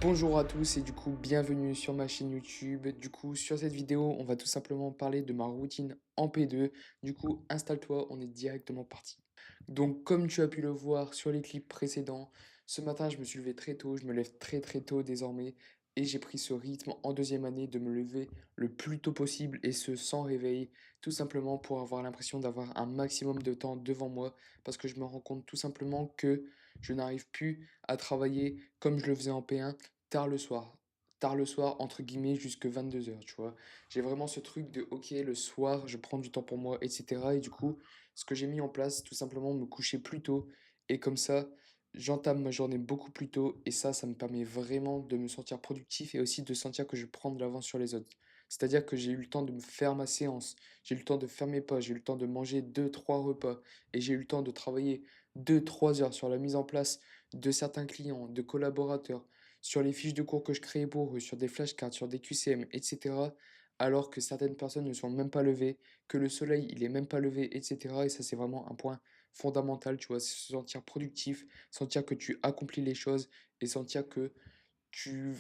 Bonjour à tous et du coup bienvenue sur ma chaîne YouTube. Du coup sur cette vidéo on va tout simplement parler de ma routine en P2. Du coup installe-toi, on est directement parti. Donc comme tu as pu le voir sur les clips précédents, ce matin je me suis levé très tôt, je me lève très tôt désormais et j'ai pris ce rythme en deuxième année de me lever le plus tôt possible et ce sans réveil, tout simplement pour avoir l'impression d'avoir un maximum de temps devant moi parce que je me rends compte tout simplement que je n'arrive plus à travailler comme je le faisais en P1 tard le soir. Tard le soir, entre guillemets, jusque 22 heures, tu vois. J'ai vraiment ce truc de, ok, le soir, je prends du temps pour moi, etc. Et du coup, ce que j'ai mis en place, tout simplement me coucher plus tôt. Et comme ça, j'entame ma journée beaucoup plus tôt. Et ça me permet vraiment de me sentir productif et aussi de sentir que je prends de l'avance sur les autres. C'est-à-dire que j'ai eu le temps de me faire ma séance, j'ai eu le temps de faire mes pas, j'ai eu le temps de manger deux trois repas et j'ai eu le temps de travailler deux trois heures sur la mise en place de certains clients, de collaborateurs, sur les fiches de cours que je créais pour eux, sur des flashcards, sur des QCM, etc. Alors que certaines personnes ne sont même pas levées, que le soleil il est même pas levé, etc. Et ça c'est vraiment un point fondamental, tu vois, c'est se sentir productif, sentir que tu accomplis les choses et sentir que tu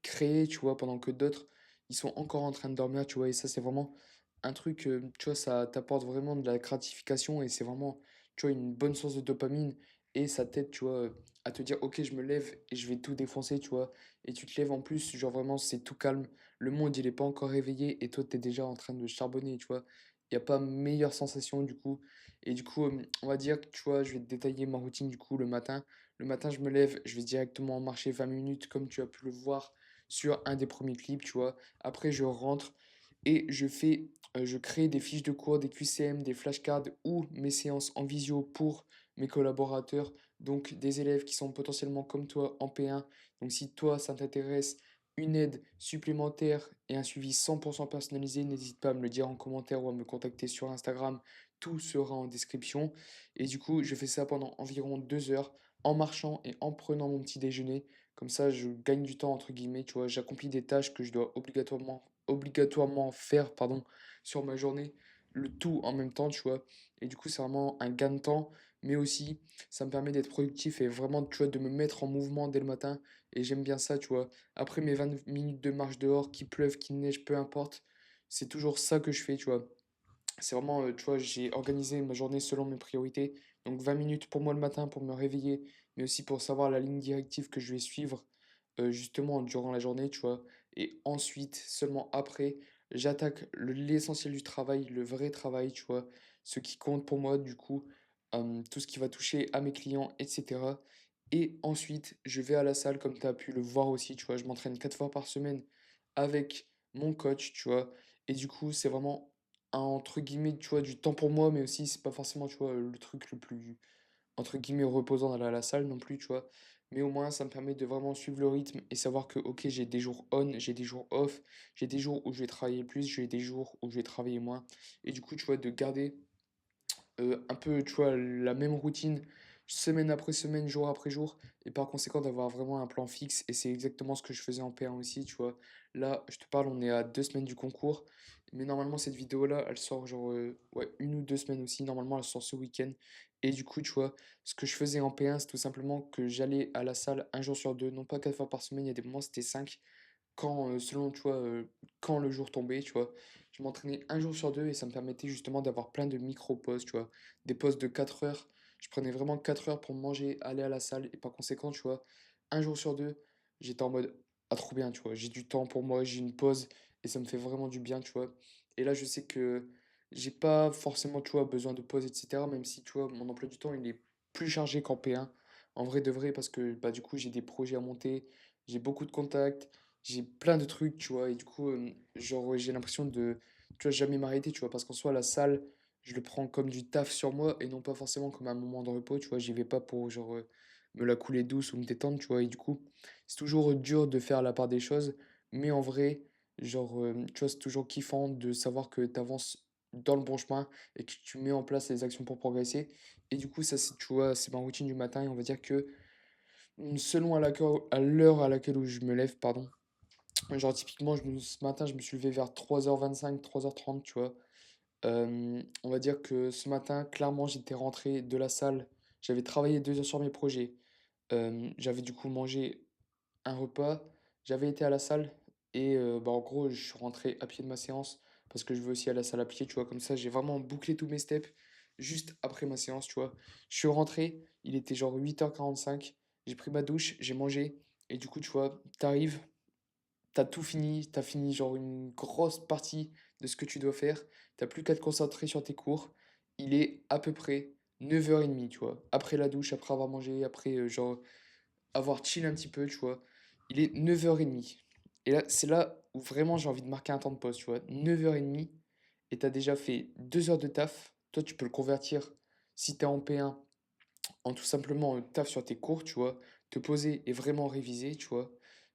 crées, tu vois, pendant que d'autres ils sont encore en train de dormir, tu vois. Et ça c'est vraiment un truc, tu vois, ça t'apporte vraiment de la gratification et c'est vraiment, tu vois, une bonne source de dopamine et ça t'aide, tu vois, à te dire, ok, je me lève et je vais tout défoncer, tu vois. Et tu te lèves en plus, genre vraiment, c'est tout calme. Le monde, il est pas encore réveillé et toi, tu es déjà en train de charbonner, tu vois. Il n'y a pas meilleure sensation du coup. Et du coup, on va dire que, tu vois, je vais te détailler ma routine du coup le matin. Le matin, je me lève, je vais directement marcher 20 minutes, comme tu as pu le voir sur un des premiers clips, tu vois. Après, je rentre et je crée des fiches de cours, des QCM, des flashcards ou mes séances en visio pour mes collaborateurs, donc des élèves qui sont potentiellement comme toi en P1. Donc si toi, ça t'intéresse, une aide supplémentaire et un suivi 100% personnalisé, n'hésite pas à me le dire en commentaire ou à me contacter sur Instagram. Tout sera en description. Et du coup, je fais ça pendant environ 2 heures en marchant et en prenant mon petit déjeuner. Comme ça, je gagne du temps, entre guillemets, tu vois, j'accomplis des tâches que je dois obligatoirement faire, pardon, sur ma journée, le tout en même temps, tu vois. Et du coup, c'est vraiment un gain de temps, mais aussi, ça me permet d'être productif et vraiment, tu vois, de me mettre en mouvement dès le matin. Et j'aime bien ça, tu vois. Après mes 20 minutes de marche dehors, qu'il pleuve, qu'il neige, peu importe, c'est toujours ça que je fais, tu vois. C'est vraiment, tu vois, j'ai organisé ma journée selon mes priorités. Donc 20 minutes pour moi le matin pour me réveiller, mais aussi pour savoir la ligne directive que je vais suivre justement durant la journée, tu vois. Et ensuite, seulement après, j'attaque l'essentiel du travail, le vrai travail, tu vois. Ce qui compte pour moi, du coup, tout ce qui va toucher à mes clients, etc. Et ensuite, je vais à la salle, comme tu as pu le voir aussi, tu vois. Je m'entraîne 4 fois par semaine avec mon coach, tu vois. Et du coup, c'est vraiment entre guillemets, tu vois, du temps pour moi, mais aussi, c'est pas forcément, tu vois, le truc le plus, entre guillemets, reposant d'aller à la salle non plus, tu vois. Mais au moins, ça me permet de vraiment suivre le rythme et savoir que, ok, j'ai des jours on, j'ai des jours off, j'ai des jours où je vais travailler plus, j'ai des jours où je vais travailler moins. Et du coup, tu vois, de garder un peu, tu vois, la même routine semaine après semaine, jour après jour, et par conséquent d'avoir vraiment un plan fixe. Et c'est exactement ce que je faisais en P1 aussi, tu vois. Là, je te parle, on est à 2 semaines du concours, mais normalement, cette vidéo-là, elle sort genre, ouais, 1 ou 2 semaines aussi. Normalement, elle sort ce week-end. Et du coup, tu vois, ce que je faisais en P1, c'est tout simplement que j'allais à la salle un jour sur deux, non pas 4 fois par semaine, il y a des moments, c'était 5 quand, selon, tu vois, quand le jour tombait, tu vois. Je m'entraînais un jour sur deux et ça me permettait justement d'avoir plein de micro-pauses, tu vois. Des pauses de 4 heures. Je prenais vraiment 4 heures pour manger, aller à la salle et par conséquent, tu vois, un jour sur deux, j'étais en mode, ah, trop bien, tu vois. J'ai du temps pour moi, j'ai une pause et ça me fait vraiment du bien, tu vois. Et là, je sais que j'ai pas forcément, tu vois, besoin de pause, etc. Même si, tu vois, mon emploi du temps, il est plus chargé qu'en P1. En vrai de vrai, parce que, bah, du coup, j'ai des projets à monter, j'ai beaucoup de contacts. J'ai plein de trucs, tu vois, et du coup, genre, j'ai l'impression de, tu vois, jamais m'arrêter, tu vois, parce qu'en soi, la salle, je le prends comme du taf sur moi et non pas forcément comme un moment de repos, tu vois, j'y vais pas pour, genre, me la couler douce ou me détendre, tu vois, et du coup, c'est toujours dur de faire la part des choses, mais en vrai, genre, tu vois, c'est toujours kiffant de savoir que tu avances dans le bon chemin et que tu mets en place les actions pour progresser, et du coup, ça, c'est, tu vois, c'est ma routine du matin, et on va dire que, selon à l'heure à laquelle où je me lève, pardon, genre, typiquement, ce matin, je me suis levé vers 3h25, 3h30, tu vois. On va dire que ce matin, clairement, j'étais rentré de la salle. J'avais travaillé 2 heures sur mes projets. J'avais du coup mangé un repas, j'avais été à la salle et bah, en gros, je suis rentré à pied de ma séance parce que je veux aussi aller à la salle à pied, tu vois? Comme ça, j'ai vraiment bouclé tous mes steps juste après ma séance, tu vois? Je suis rentré, il était genre 8h45, j'ai pris ma douche, j'ai mangé et du coup, tu vois, t'arrives, t'as tout fini, t'as fini genre une grosse partie de ce que tu dois faire, t'as plus qu'à te concentrer sur tes cours. Il est à peu près 9h30, tu vois? Après la douche, après avoir mangé, après, genre avoir chill un petit peu, tu vois. Il est 9h30. Et là, c'est là où vraiment j'ai envie de marquer un temps de pause, tu vois. 9h30 et tu as déjà fait 2 heures de taf. Toi, tu peux le convertir, si tu es en P1, en tout simplement taf sur tes cours, tu vois. Te poser et vraiment réviser, tu vois.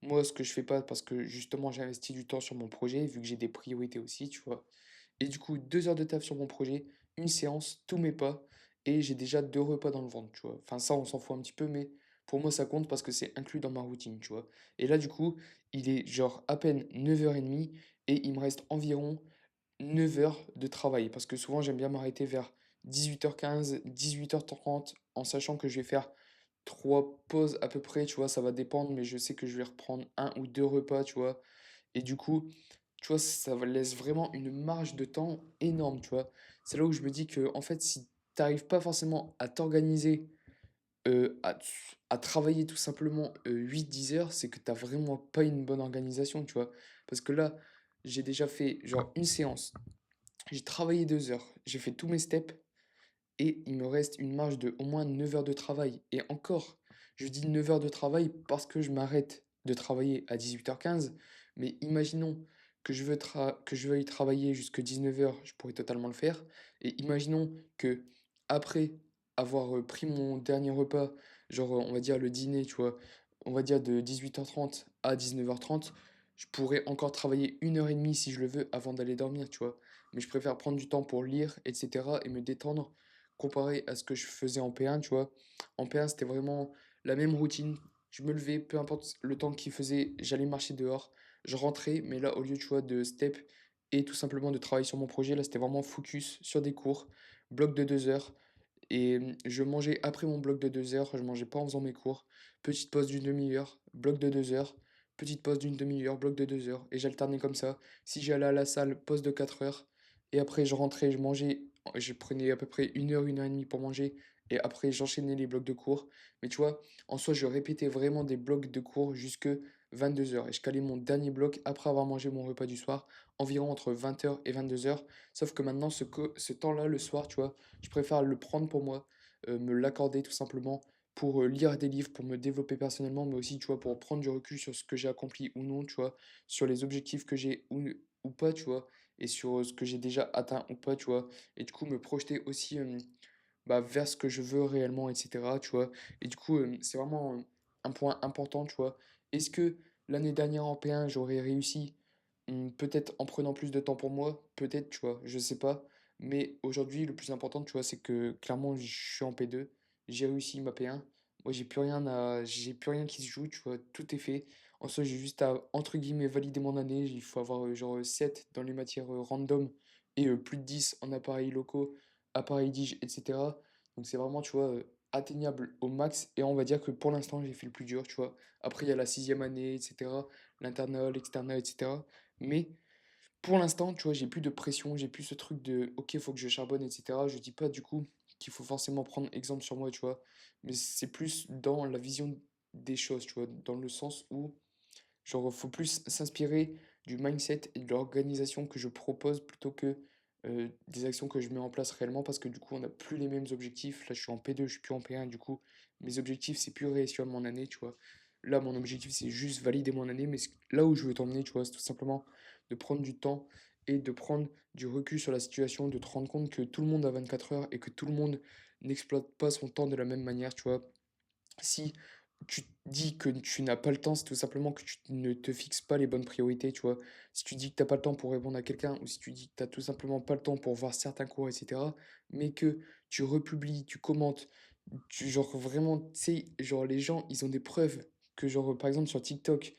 Moi, ce que je fais pas, parce que justement, j'ai investi du temps sur mon projet, vu que j'ai des priorités aussi, tu vois. Et du coup, 2 heures de taf sur mon projet, une séance, tous mes pas, et j'ai déjà 2 repas dans le ventre, tu vois. Enfin, ça, on s'en fout un petit peu, mais pour moi, ça compte parce que c'est inclus dans ma routine, tu vois. Et là, du coup, il est genre à peine 9h30 et il me reste environ 9 heures de travail. Parce que souvent, j'aime bien m'arrêter vers 18h15, 18h30, en sachant que je vais faire 3 pauses à peu près, tu vois. Ça va dépendre, mais je sais que je vais reprendre un ou deux repas, tu vois. Et du coup, tu vois, laisse vraiment une marge de temps énorme, tu vois. C'est là où je me dis que, en fait, si t'arrives pas forcément à t'organiser, à travailler tout simplement 8-10 heures, c'est que t'as vraiment pas une bonne organisation, tu vois. Parce que là, j'ai déjà fait genre une séance, j'ai travaillé 2 heures, j'ai fait tous mes steps, et il me reste une marge de au moins 9 heures de travail. Et encore, je dis 9 heures de travail parce que je m'arrête de travailler à 18h15. Mais imaginons que je veuille travailler jusqu'à 19 heures, je pourrais totalement le faire. Et imaginons que après avoir pris mon dernier repas, genre on va dire le dîner, tu vois, on va dire de 18h30 à 19h30, je pourrais encore travailler 1h30 si je le veux avant d'aller dormir, tu vois. Mais je préfère prendre du temps pour lire, etc. et me détendre comparé à ce que je faisais en P1, tu vois. En P1, c'était vraiment la même routine. Je me levais, peu importe le temps qu'il faisait, j'allais marcher dehors. Je rentrais, mais là, au lieu, tu vois, de step et tout simplement de travailler sur mon projet, là, c'était vraiment focus sur des cours, bloc de 2 heures. Et je mangeais après mon bloc de 2 heures, je mangeais pas en faisant mes cours. Petite pause d'une demi-heure, bloc de 2 heures, petite pause d'une demi-heure, bloc de 2 heures. Et j'alternais comme ça. Si j'allais à la salle, pause de 4 heures. Et après, je rentrais, je mangeais, je prenais à peu près 1 heure, 1 heure et demie pour manger. Et après, j'enchaînais les blocs de cours. Mais tu vois, en soi, je répétais vraiment des blocs de cours jusque 22 heures. Et je calais mon dernier bloc après avoir mangé mon repas du soir, environ entre 20 heures et 22 heures. Sauf que maintenant, ce temps-là, le soir, tu vois, je préfère le prendre pour moi, me l'accorder tout simplement pour lire des livres, pour me développer personnellement, mais aussi, tu vois, pour prendre du recul sur ce que j'ai accompli ou non, tu vois, sur les objectifs que j'ai ou pas, tu vois, et sur ce que j'ai déjà atteint ou pas, tu vois, et du coup, me projeter aussi bah, vers ce que je veux réellement, etc., tu vois, et du coup, c'est vraiment un point important, tu vois. Est-ce que l'année dernière en P1, j'aurais réussi? Peut-être en prenant plus de temps pour moi, peut-être, tu vois, je sais pas. Mais aujourd'hui, le plus important, tu vois, c'est que clairement, je suis en P2, j'ai réussi ma P1. Moi, j'ai plus rien qui se joue, tu vois, tout est fait. En soi, j'ai juste à, entre guillemets, valider mon année. Il faut avoir genre 7 dans les matières random et plus de 10 en appareils locaux, appareils dig, etc. Donc, c'est vraiment, tu vois, atteignable au max. Et on va dire que pour l'instant, j'ai fait le plus dur, tu vois. Après, il y a la sixième année, etc., l'internat, l'externat, etc. Mais pour l'instant, tu vois, j'ai plus de pression, j'ai plus ce truc de OK, il faut que je charbonne, etc. Je dis pas du coup qu'il faut forcément prendre exemple sur moi, tu vois, mais c'est plus dans la vision des choses, tu vois, dans le sens où, genre, faut plus s'inspirer du mindset et de l'organisation que je propose plutôt que des actions que je mets en place réellement parce que du coup, on n'a plus les mêmes objectifs. Là, je suis en P2, je suis plus en P1, du coup, mes objectifs, c'est plus réussir mon année, tu vois. Là, mon objectif, c'est juste valider mon année, mais là où je veux t'emmener, tu vois, c'est tout simplement de prendre du temps et de prendre du recul sur la situation, de te rendre compte que tout le monde a 24 heures et que tout le monde n'exploite pas son temps de la même manière, tu vois. Si tu te dis que tu n'as pas le temps, c'est tout simplement que tu ne te fixes pas les bonnes priorités, tu vois. Si tu dis que tu n'as pas le temps pour répondre à quelqu'un, ou si tu dis que tu n'as tout simplement pas le temps pour voir certains cours, etc., mais que tu republies, tu commentes, genre vraiment, tu sais, genre les gens, ils ont des preuves que, genre, par exemple, sur TikTok,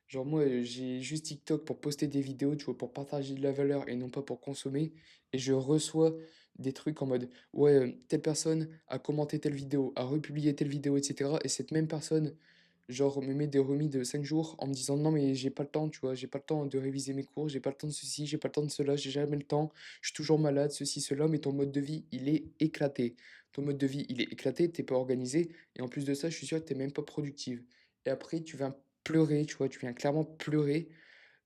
genre moi, j'ai juste TikTok pour poster des vidéos, tu vois, pour partager de la valeur et non pas pour consommer, et je reçois des trucs en mode ouais, telle personne a commenté telle vidéo, a republié telle vidéo, etc. Et cette même personne, genre me met des remis de 5 jours en me disant: «Non mais j'ai pas le temps», tu vois? «J'ai pas le temps de réviser mes cours, j'ai pas le temps de ceci, j'ai pas le temps de cela, j'ai jamais le temps, je suis toujours malade, ceci, cela», mais ton mode de vie, il est éclaté. Ton mode de vie, il est éclaté, t'es pas organisé et en plus de ça, je suis sûr que tu même pas productive et après tu viens pleurer, tu vois? Tu viens clairement pleurer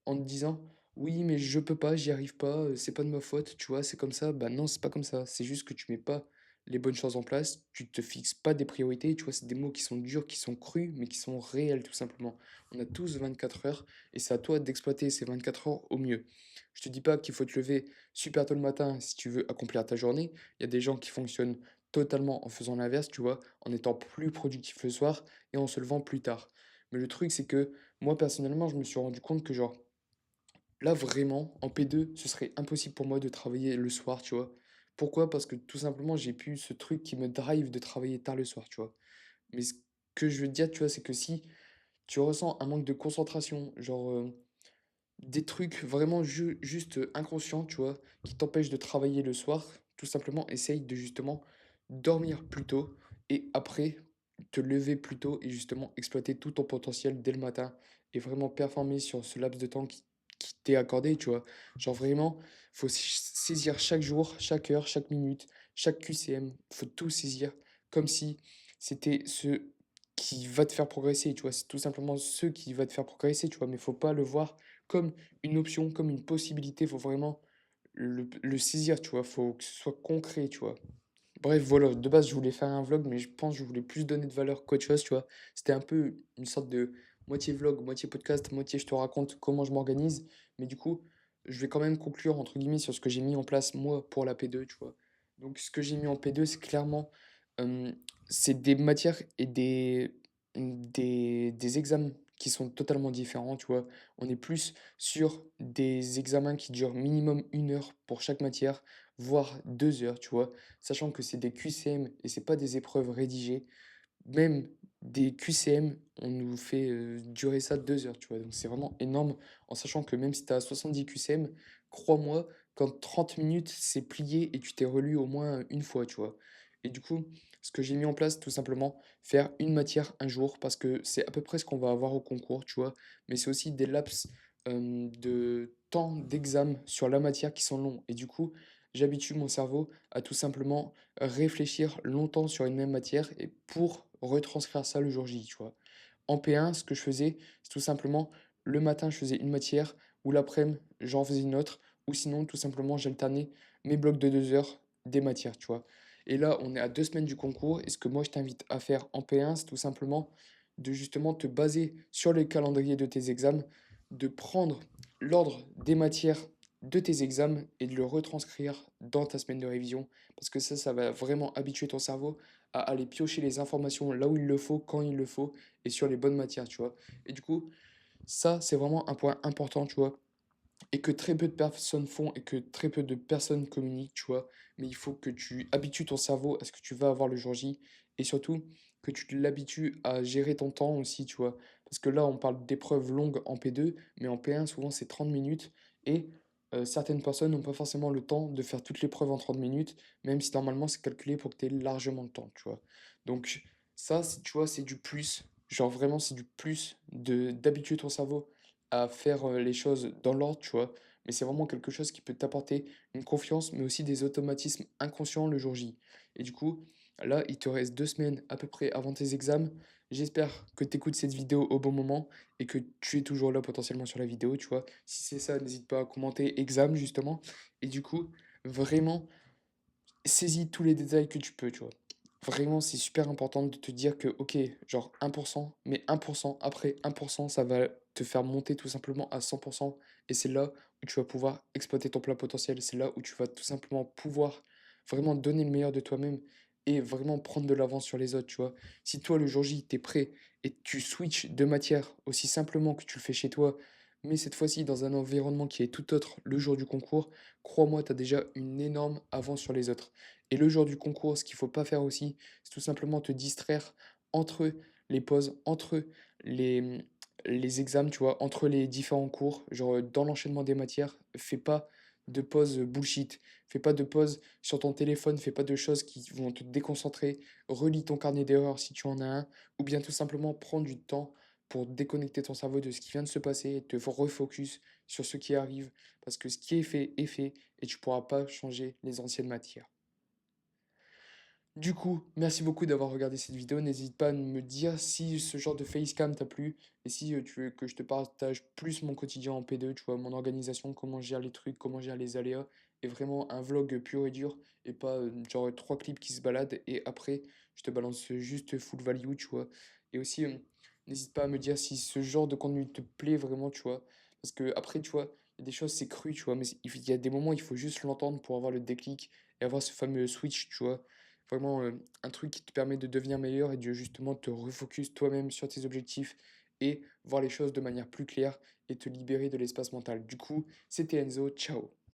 en te disant: «Oui, mais je peux pas, j'y arrive pas, c'est pas de ma faute», tu vois? C'est comme ça. Bah non, c'est pas comme ça. C'est juste que tu mets pas les bonnes choses en place, tu te fixes pas des priorités, tu vois? C'est des mots qui sont durs, qui sont crus, mais qui sont réels, tout simplement. On a tous 24 heures et c'est à toi d'exploiter ces 24 heures au mieux. Je te dis pas qu'il faut te lever super tôt le matin si tu veux accomplir ta journée. Il y a des gens qui fonctionnent totalement en faisant l'inverse, tu vois? En étant plus productif le soir et en se levant plus tard. Mais le truc, c'est que moi, personnellement, je me suis rendu compte que genre là, vraiment, en P2, ce serait impossible pour moi de travailler le soir, tu vois? Pourquoi? Parce que tout simplement, j'ai plus ce truc qui me drive de travailler tard le soir, tu vois? Mais ce que je veux te dire, tu vois, c'est que si tu ressens un manque de concentration, genre, des trucs vraiment juste inconscients, tu vois, qui t'empêchent de travailler le soir, tout simplement, essaye de justement dormir plus tôt et après te lever plus tôt et justement exploiter tout ton potentiel dès le matin et vraiment performer sur ce laps de temps qui t'est accordé, tu vois. Genre vraiment, faut saisir chaque jour, chaque heure, chaque minute, chaque QCM, faut tout saisir comme si c'était ce qui va te faire progresser, tu vois. C'est tout simplement ce qui va te faire progresser, tu vois, mais faut pas le voir comme une option, comme une possibilité, faut vraiment le saisir, tu vois? Faut que ce soit concret, tu vois? Bref, voilà, de base, je voulais faire un vlog, mais je pense que je voulais plus donner de valeur qu'autre chose, tu vois? C'était un peu une sorte de moitié vlog, moitié podcast, moitié je te raconte comment je m'organise, mais du coup, je vais quand même «conclure» entre guillemets sur ce que j'ai mis en place moi pour la P2, tu vois? Donc ce que j'ai mis en P2, c'est clairement, hem, c'est des matières et des examens qui sont totalement différents, tu vois? On est plus sur des examens qui durent minimum 1 heure pour chaque matière, voire 2 heures, tu vois? Sachant que c'est des QCM et c'est pas des épreuves rédigées. Même des QCM, on nous fait, durer ça 2 heures, tu vois? Donc c'est vraiment énorme, en sachant que même si tu as 70 QCM, crois-moi, qu'en 30 minutes, c'est plié et tu t'es relu au moins, une fois, tu vois? Et du coup, ce que j'ai mis en place, tout simplement, faire une matière un jour parce que c'est à peu près ce qu'on va avoir au concours, tu vois? Mais c'est aussi des laps, de temps d'examen sur la matière qui sont longs et du coup, j'habitue mon cerveau à tout simplement réfléchir longtemps sur une même matière et pour retranscrire ça le jour J, tu vois? En P1, ce que je faisais, c'est tout simplement le matin, je faisais une matière ou l'après-midi, j'en faisais une autre ou sinon tout simplement j'alternais mes blocs de 2 heures des matières, tu vois? Et là, on est à 2 semaines du concours et ce que moi je t'invite à faire en P1, c'est tout simplement de justement te baser sur le calendrier de tes examens, de prendre l'ordre des matières de tes examens et de le retranscrire dans ta semaine de révision parce que ça va vraiment habituer ton cerveau à aller piocher les informations là où il le faut, quand il le faut et sur les bonnes matières, tu vois? Et du coup, ça, c'est vraiment un point important, tu vois? Et que très peu de personnes font et que très peu de personnes communiquent, tu vois? Mais il faut que tu habitues ton cerveau à ce que tu vas avoir le jour J et surtout que tu l'habitues à gérer ton temps aussi, tu vois? Parce que là, on parle d'épreuves longues en P2, mais en P1, souvent, c'est 30 minutes et certaines personnes n'ont pas forcément le temps de faire toute l'épreuve en 30 minutes, même si normalement, c'est calculé pour que tu aies largement le temps, tu vois? Donc ça, tu vois, c'est du plus. Genre vraiment, c'est du plus de d'habituer ton cerveau à faire, les choses dans l'ordre, tu vois? Mais c'est vraiment quelque chose qui peut t'apporter une confiance, mais aussi des automatismes inconscients le jour J. Et du coup, là, il te reste 2 semaines à peu près avant tes examens. J'espère que tu écoutes cette vidéo au bon moment et que tu es toujours là potentiellement sur la vidéo, tu vois? Si c'est ça, n'hésite pas à commenter examen justement et du coup, vraiment saisis tous les détails que tu peux, tu vois? Vraiment, c'est super important de te dire que, OK, genre 1%, mais 1% après 1%, ça va te faire monter tout simplement à 100% et c'est là où tu vas pouvoir exploiter ton plein potentiel. C'est là où tu vas tout simplement pouvoir vraiment donner le meilleur de toi-même et vraiment prendre de l'avance sur les autres, tu vois? Si toi, le jour J, tu es prêt et tu switches de matière aussi simplement que tu le fais chez toi, mais cette fois-ci dans un environnement qui est tout autre le jour du concours, crois-moi, tu as déjà une énorme avance sur les autres. Et le jour du concours, ce qu'il faut pas faire aussi, c'est tout simplement te distraire entre les pauses, entre les, les examens, tu vois, entre les différents cours, genre dans l'enchaînement des matières, fais pas de pauses bullshit. Fais pas de pauses sur ton téléphone, fais pas de choses qui vont te déconcentrer. Relis ton carnet d'erreurs si tu en as un, ou bien tout simplement prends du temps pour déconnecter ton cerveau de ce qui vient de se passer et te refocus sur ce qui arrive, parce que ce qui est fait, et tu pourras pas changer les anciennes matières. Du coup, merci beaucoup d'avoir regardé cette vidéo. N'hésite pas à me dire si ce genre de facecam t'a plu et si tu veux que je te partage plus mon quotidien en P2, tu vois, mon organisation, comment je gère les trucs, comment je gère les aléas, et vraiment un vlog pur et dur et pas genre trois clips qui se baladent et après je te balance juste full value, tu vois. Et aussi, n'hésite pas à me dire si ce genre de contenu te plaît vraiment, tu vois. Parce que après, tu vois, il y a des choses, c'est cru, tu vois, mais il y a des moments, il faut juste l'entendre pour avoir le déclic et avoir ce fameux switch, tu vois. Vraiment, un truc qui te permet de devenir meilleur et de justement te refocus toi-même sur tes objectifs et voir les choses de manière plus claire et te libérer de l'espace mental. Du coup, c'était Enzo, ciao.